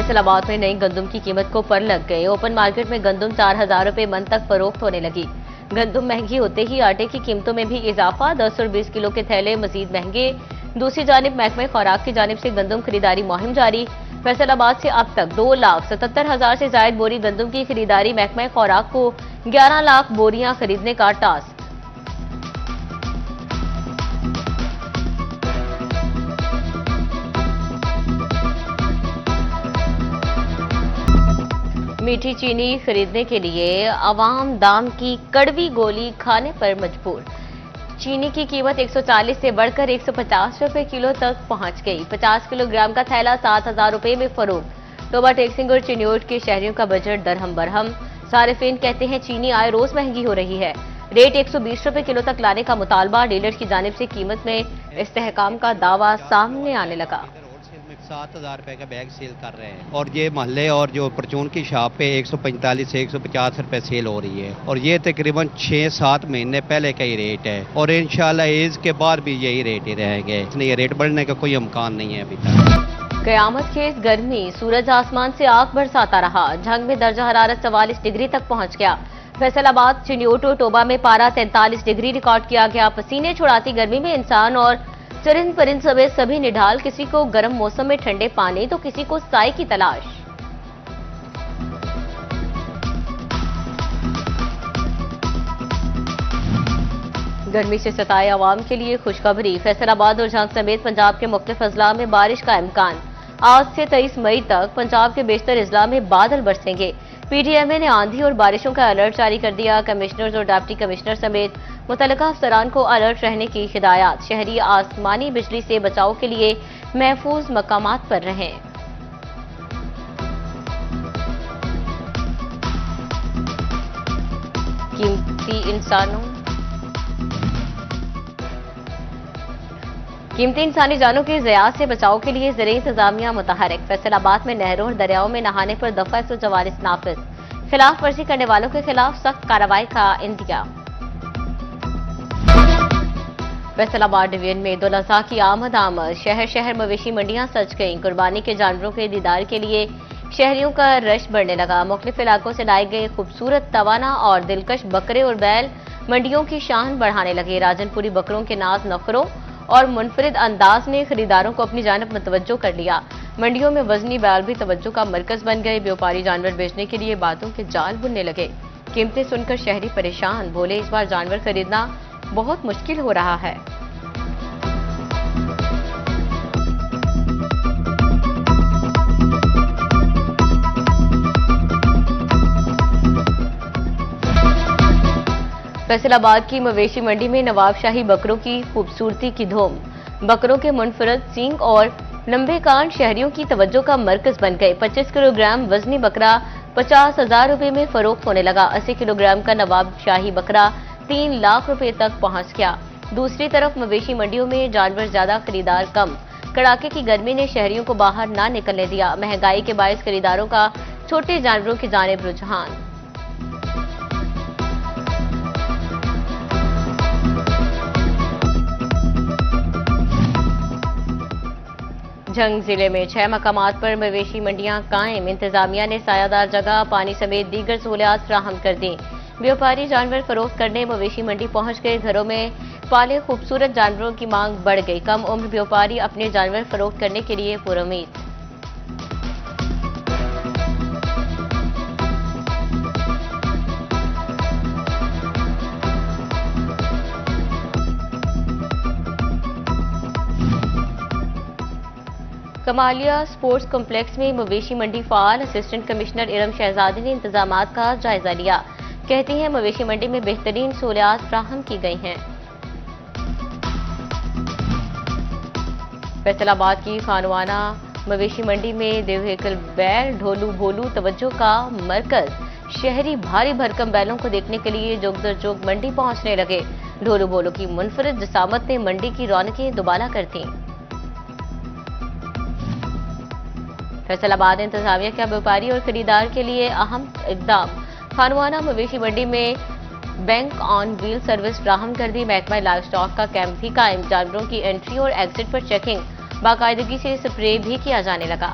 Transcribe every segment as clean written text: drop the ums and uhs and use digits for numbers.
फैसलाबाद में नई गंदम की कीमत को पर लग गए। ओपन मार्केट में गंदम 4,000 रुपए मन तक फरोख्त होने लगी। गंदम महंगी होते ही आटे की कीमतों में भी इजाफा, 10 और 20 किलो के थैले मजीद महंगे। दूसरी जानिब महकमे खुराक की जानिब से गंदम खरीदारी मुहिम जारी। फैसलाबाद से अब तक 2,77,000 से जायद बोरी गंदम की खरीदारी। महकमे खुराक को 11 लाख बोरियां खरीदने का टास्क। मीठी चीनी खरीदने के लिए अवाम दाम की कड़वी गोली खाने पर मजबूर। चीनी की कीमत 140 से बढ़कर 150 रुपए किलो तक पहुंच गई। 50 किलोग्राम का थैला 7,000 रुपए में फरोख्त। टोबा टेक्सिंग और चिन्योट के शहरियों का बजट दरहम बरहम। सारिफिन कहते हैं चीनी आए रोज महंगी हो रही है। रेट 120 रुपए किलो तक लाने का मुतालबा। डीलर्स की जानिब से कीमत में इस्तेहकाम का दावा सामने आने लगा। 7,000 रुपए का बैग सेल कर रहे हैं और ये महल्ले और जो परचून की शॉप पे 145 से 150 रुपए सेल हो रही है और ये तकरीबन 6-7 महीने पहले का ही रेट है और इंशाल्लाह ईद के बाद भी यही रेट ही रहेंगे। इसलिए रेट बढ़ने का कोई इम्कान नहीं है अभी तक। कयामत खेज गर्मी, सूरज आसमान से आग बरसाता रहा। झंग में दर्जा हरारत 44 डिग्री तक पहुंच गया। फैसलाबाद, चिन्योटो, टोबा में पारा 43 डिग्री रिकॉर्ड किया गया। पसीने छुड़ाती गर्मी में इंसान और चरिंद परिंद समेत सभी निढाल, किसी को गर्म मौसम में ठंडे पानी तो किसी को साए की तलाश। गर्मी से सताए अवाम के लिए खुशखबरी। फैसलाबाद और झंग समेत पंजाब के मुख्तलिफ अजला में बारिश का इम्कान। आज से 23 मई तक पंजाब के बेशतर अजला में बादल बरसेंगे। पीटीएमए ने आंधी और बारिशों का अलर्ट जारी कर दिया। कमिश्नर्स और डिप्टी कमिश्नर समेत मुतल्लिका अफसरान को अलर्ट रहने की हिदायत। शहरी आसमानी बिजली से बचाव के लिए महफूज मकामात पर रहें। कीमती इंसानी जानों की ज़िया से बचाव के लिए ज़राई इंतजामिया मुतहरिक। फैसलाबाद में नहरों और दरियाओं में नहाने पर दफा 144 नाफिज। खिलाफ वर्जी करने वालों के खिलाफ सख्त कार्रवाई का इंदिया। फैसलाबाद डिवीजन में ईद उल अज़हा की आमद। शहर शहर मवेशी मंडियां सज गईं। कुर्बानी के जानवरों के दीदार के लिए शहरियों का रश बढ़ने लगा। मुख्तलिफ इलाकों से लाए गए खूबसूरत, तवाना और दिलकश बकरे और बैल मंडियों की शान बढ़ाने लगे। राजनपुरी बकरों के नाज नखरों और मुनफरिद अंदाज ने खरीदारों को अपनी जानब मुतवज्जो कर लिया। मंडियों में वजनी बैल भी तवज्जो का मरकज बन गए। व्यापारी जानवर बेचने के लिए बातों के जाल बुनने लगे। कीमतें सुनकर शहरी परेशान, बोले इस बार जानवर खरीदना बहुत मुश्किल हो रहा है। फैसलाबाद की मवेशी मंडी में नवाबशाही बकरों की खूबसूरती की धूम। बकरों के मुनफरद सींग और लंबे कान शहरियों की तवज्जो का मरकज बन गए। 25 किलोग्राम वजनी बकरा 50,000 रुपए में फरोख्त होने लगा। 80 किलोग्राम का नवाबशाही बकरा 3 लाख रुपए तक पहुंच गया। दूसरी तरफ मवेशी मंडियों में जानवर ज्यादा, खरीदार कम। कड़ाके की गर्मी ने शहरियों को बाहर ना निकलने दिया। महंगाई के बायस खरीदारों का छोटे जानवरों की जानिब रुझान। झंग जिले में 6 मकामात पर मवेशी मंडियां कायम। इंतजामिया ने सायादार जगह, पानी समेत दीगर सहूलियात फराहम कर दी। व्यापारी जानवर फरोख्त करने मवेशी मंडी पहुंच गए। घरों में पाले खूबसूरत जानवरों की मांग बढ़ गई। कम उम्र व्यापारी अपने जानवर फरोख्त करने के लिए पुरुमीद। कमालिया स्पोर्ट्स कॉम्प्लेक्स में मवेशी मंडी फाल। असिस्टेंट कमिश्नर इरम शहजादी ने इंतजामात का जायजा लिया। कहती हैं मवेशी मंडी में बेहतरीन सहूलियात फराहम की गई हैं। फैसलाबाद की खानवाना मवेशी मंडी में देवहेकल बैल, ढोलू भोलू तवज्जो का मरकज। शहरी भारी भरकम बैलों को देखने के लिए जोग दर जोग मंडी पहुंचने लगे। ढोलू भोलू की मुनफरिद जसामत ने मंडी की रौनकें दुबाला कर दी। फैसलाबाद इंतजामिया के व्यापारी और खरीदार के लिए अहम इकदाम। खानवाना मवेशी मंडी में बैंक ऑन व्हील सर्विस फ्राहम कर दी। महकमा लाइव स्टॉक का कैंप भी कायम। जानवरों की एंट्री और एग्जिट पर चेकिंग, बाकायदगी से स्प्रे भी किया जाने लगा।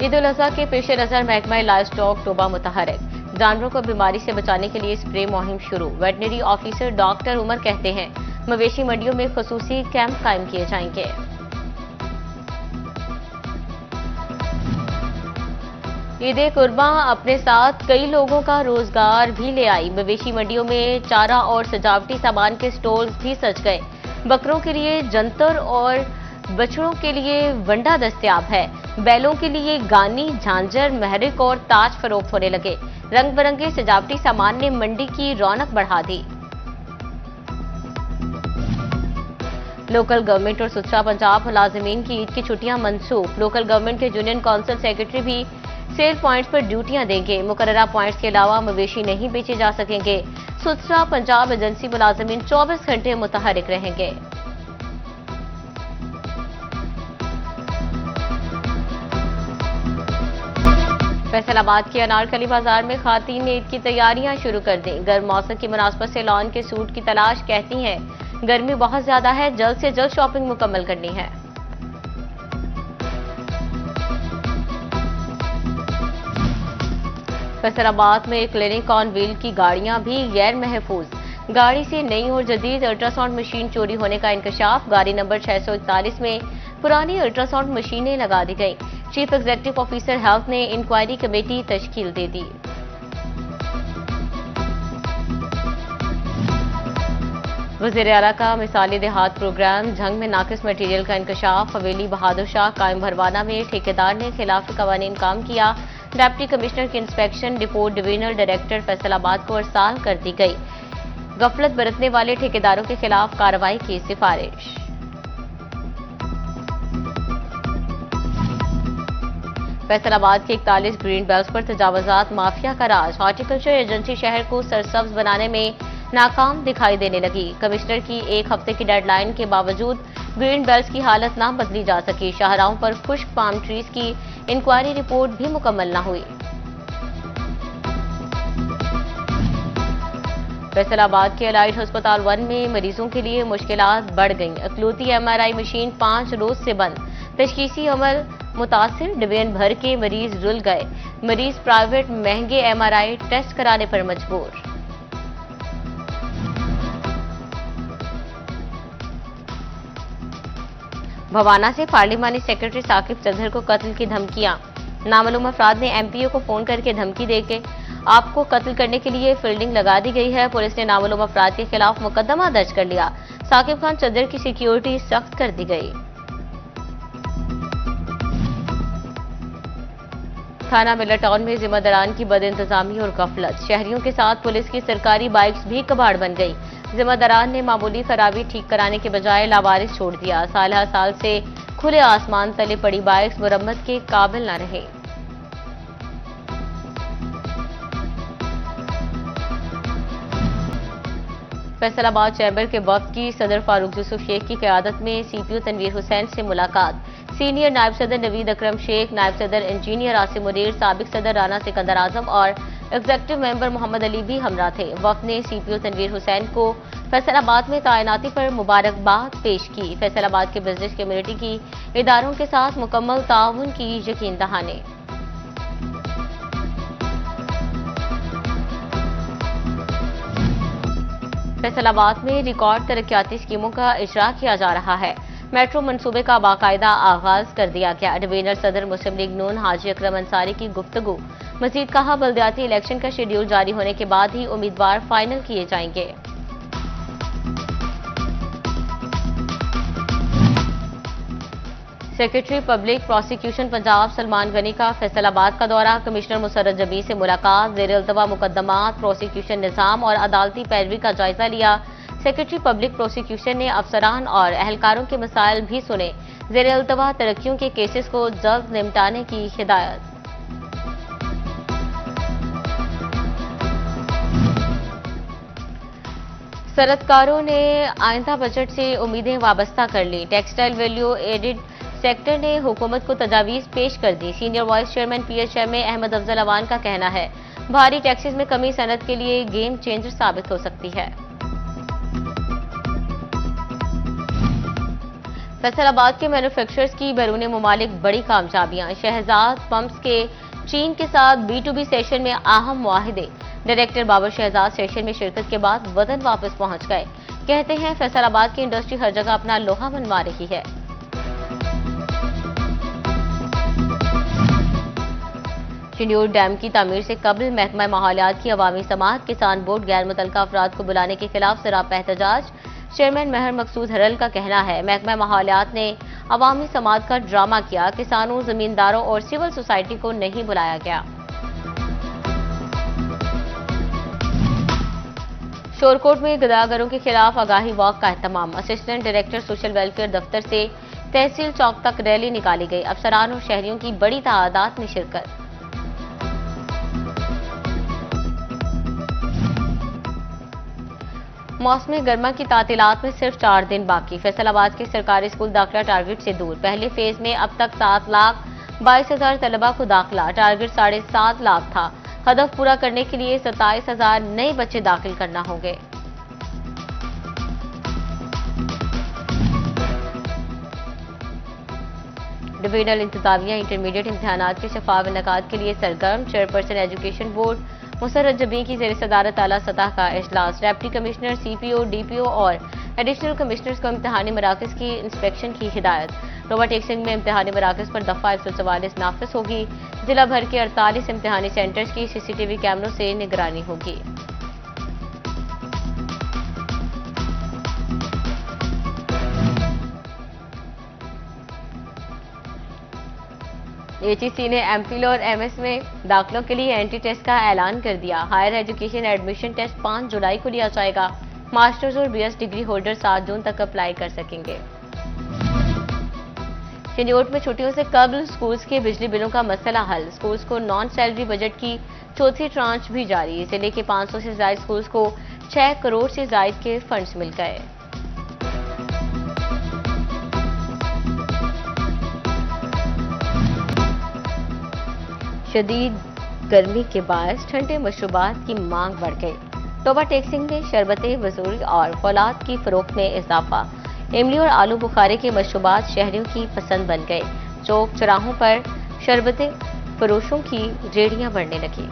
ईद उल अजहा के पेश नजर महकमा लाइव स्टॉक टोबा मुतहरिक, जानवरों को बीमारी से बचाने के लिए स्प्रे मुहिम शुरू। वेटनरी ऑफिसर डॉक्टर उमर कहते हैं मवेशी मंडियों में खुसूसी कैंप कायम किए जाएंगे। ईद कुर्बा अपने साथ कई लोगों का रोजगार भी ले आई। मवेशी मंडियों में चारा और सजावटी सामान के स्टॉल्स भी सज गए। बकरों के लिए जंतर और बछड़ों के लिए वंडा दस्तयाब है। बैलों के लिए गानी, झांझर, महरिक और ताज फरोख्त होने लगे। रंग बिरंगे सजावटी सामान ने मंडी की रौनक बढ़ा दी। लोकल गवर्नमेंट और सुथरा पंजाब मुलाजिमीन की ईद की छुट्टियां मनसूख। लोकल गवर्नमेंट के यूनियन काउंसिल सेक्रेटरी भी सेल पॉइंट्स पर ड्यूटियां देंगे। मुकर्ररा पॉइंट्स के अलावा मवेशी नहीं बेचे जा सकेंगे। सुथरा पंजाब एजेंसी मुलाजिमीन 24 घंटे मुतहरिक रहेंगे। फैसलाबाद के अनारकली बाजार में खातीन ने ईद की तैयारियां शुरू कर दी। गर्म मौसम की मुनासबत से लॉन के सूट की तलाश, कहती हैं गर्मी बहुत ज्यादा है, जल्द से जल्द शॉपिंग मुकम्मल करनी है। फैसलाबाद में क्लिनिक ऑन व्हील की गाड़ियां भी गैर महफूज। गाड़ी से नई और जदीद अल्ट्रासाउंड मशीन चोरी होने का इंकशाफ। गाड़ी नंबर 641 में पुरानी अल्ट्रासाउंड मशीनें लगा दी गई। चीफ एग्जीक्यूटिव ऑफिसर हेल्थ ने इंक्वायरी कमेटी तश्कील दे दी। वज़ीर आला का मिसाली देहात प्रोग्राम झंग में नाकिस मटीरियल का इंकशाफ। हवेली बहादुर शाह कायम भरवाना में ठेकेदार ने खिलाफ कवानीन काम किया। डिप्टी कमिश्नर की inspection report divisional director Faisalabad को अरसाल कर दी गई। गफलत बरतने वाले ठेकेदारों के खिलाफ कार्रवाई की सिफारिश। फैसलाबाद के 41 ग्रीन बेल्ट पर तजावुजात माफिया का राज। हॉर्टिकल्चर एजेंसी शहर को सरसब्ज बनाने में नाकाम दिखाई देने लगी। कमिश्नर की एक हफ्ते की डेडलाइन के बावजूद ग्रीन बेल्ट की हालत ना बदली जा सकी। शाहराहों पर खुश्क पाम ट्रीज की इंक्वायरी रिपोर्ट भी मुकम्मल न हुई। फैसलाबाद के अलाइड अस्पताल 1 में मरीजों के लिए मुश्किलात बढ़ गईं। अकलौती MRI मशीन 5 रोज से बंद। तशखीसी अमल मुतासिर, डिवीजन भर के मरीज रुल गए। मरीज प्राइवेट महंगे MRI टेस्ट कराने पर मजबूर। भवाना से पार्लिमानी सेक्रेटरी साकिब चौधरी को कत्ल की धमकियां। नामालूम अफराद ने MPO को फोन करके धमकी देके आपको कत्ल करने के लिए फील्डिंग लगा दी गई है। पुलिस ने नामालूम अफराद के खिलाफ मुकदमा दर्ज कर लिया। साकिब खान चौधरी की सिक्योरिटी सख्त कर दी गई। थाना मिलर टाउन में जिम्मेदारान की बदइंतजामी और गफलत। शहरियों के साथ पुलिस की सरकारी बाइक्स भी कबाड़ बन गई। जिम्मेदारान ने मामूली खराबी ठीक कराने के बजाय लावारिस छोड़ दिया। साल साल से खुले आसमान तले पड़ी बाइक्स मुरम्मत के काबिल न रहे। फैसलाबाद चैम्बर के वफ्द की सदर फारूक यूसुफ शेख की क़यादत में CPO तनवीर हुसैन से मुलाकात। सीनियर नायब सदर नवीद अकरम शेख, नायब सदर इंजीनियर आसिम मुनीर, साबिक सदर राना सिकंदर आजम और एग्जीक्यूटिव मेंबर मोहम्मद अली भी हमरा थे। वफ्द ने CPO तनवीर हुसैन को फैसलाबाद में तैनाती पर मुबारकबाद पेश की। फैसलाबाद के बिजनेस कम्युनिटी की इदारों के साथ मुकम्मल ताउन की यकीन दहानी। फैसलाबाद में रिकॉर्ड तरक्याती स्कीमों का इजरा किया जा रहा है। मेट्रो मंसूबे का बाकायदा आगाज कर दिया गया। डिवीजनल सदर मुस्लिम लीग नून हाजी अकरम अंसारी की गुफ्तगू। मजीद कहा बल्दियाती इलेक्शन का शेड्यूल जारी होने के बाद ही उम्मीदवार फाइनल किए जाएंगे। Secretary public prosecution Punjab Salman Ghani का फैसलाबाद का दौरा। कमिश्नर मुसर्रत जबी से मुलाकात। ज़ेर-ए-इल्तवा मुकदमात, प्रोसिक्यूशन निज़ाम और अदालती पैरवी का जायजा लिया। सेक्रेटरी पब्लिक प्रोसिक्यूशन ने अफसरान और अहलकारों के मसाइल भी सुने। ज़ेर-ए-इल्तवा तरक्कियों के केसेस को जल्द निपटाने की हिदायत। सनअतकारों ने आइंदा बजट से उम्मीदें वाबस्ता कर ली। टेक्सटाइल वैल्यू एडेड सेक्टर ने हुकूमत को तजावीज पेश कर दी। Senior vice chairman PHMA Ahmed Afzal Awan का कहना है भारी टैक्सेस में कमी सनअत के लिए गेम चेंजर साबित हो सकती है। फैसलाबाद के मैन्युफैक्चरर्स की बैरून मुमालिक बड़ी कामयाबियां। शहजाद पंप्स के चीन के साथ B2B सेशन में अहम मुआहिदे। डायरेक्टर बाबर शहजाद सेशन में शिरकत के बाद वतन वापस पहुंच गए। कहते हैं फैसलाबाद की इंडस्ट्री हर जगह अपना लोहा मनवा रही है। चिन्यूर डैम की तामीर से कबल महकमा माहौलियात की अवामी समाअत किसान बोर्ड गैर मुतल्लका अफराद को बुलाने के खिलाफ सरापा एहतजाज। चेयरमैन महर मकसूद हरल का कहना है महकमा माहौलियात ने अवामी समाअत का ड्रामा किया, किसानों, जमींदारों और सिविल सोसाइटी को नहीं बुलाया गया। शोरकोट में गदागरों के खिलाफ आगाही वॉक का एहतमाम। असिस्टेंट डायरेक्टर सोशल वेलफेयर दफ्तर से तहसील चौक तक रैली निकाली गई। अफसरान और शहरियों की बड़ी तादाद में शिरकत। मौसम गर्मा की तातीलात में सिर्फ 4 दिन बाकी। फैसलाबाद के सरकारी स्कूल दाखिला टारगेट से दूर। पहले फेज में अब तक 7,22,000 तलबा को दाखिला, टारगेट 7.5 लाख था। हदफ पूरा करने के लिए 27,000 नए बच्चे दाखिल करना होंगे। डिवीजनल इंतजामिया इंटरमीडिएट इम्तिहानात के शफाफ इनेकाद के लिए सरगर्म। चेयरपर्सन एजुकेशन बोर्ड मुसर्रत जबी की ज़ेर सदारत आला सतह का इजलास। डिप्टी कमिश्नर, CPO, DPO और एडिशनल कमिश्नर्स को इम्तिहानी मराकज़ की इंस्पेक्शन की हिदायत। रोबा टेक्सिंग में इम्तिहानी मराकज़ पर दफ़ा 144 नाफिज होगी। जिला भर के 48 इम्तिहानी सेंटर्स की CCTV कैमरों से निगरानी होगी। HEC ने MPhil और MS में दाखिलों के लिए एंट्री टेस्ट का ऐलान कर दिया। हायर एजुकेशन एडमिशन टेस्ट 5 जुलाई को लिया जाएगा। मास्टर्स और BS डिग्री होल्डर 7 जून तक अप्लाई कर सकेंगे। चिन्यूट में छुट्टियों से कबल स्कूल्स के बिजली बिलों का मसला हल। स्कूल्स को नॉन सैलरी बजट की चौथी ट्रांच भी जारी। जिले के 500 से ज्यादा स्कूल्स को 6 करोड़ से ज्यादा के फंड्स मिल गए। शदीद गर्मी के बायस ठंडे मशरूबात की मांग बढ़ गई। टोबा टेक्सिंग में शरबतें, वजूरी और फौलाद की फरोख्त में इजाफा। इमली और आलू बुखारे के मशरूबात शहरियों की पसंद बन गए। चौक चौराहों पर शरबतें फरोशों की रेहड़ियां बढ़ने लगी।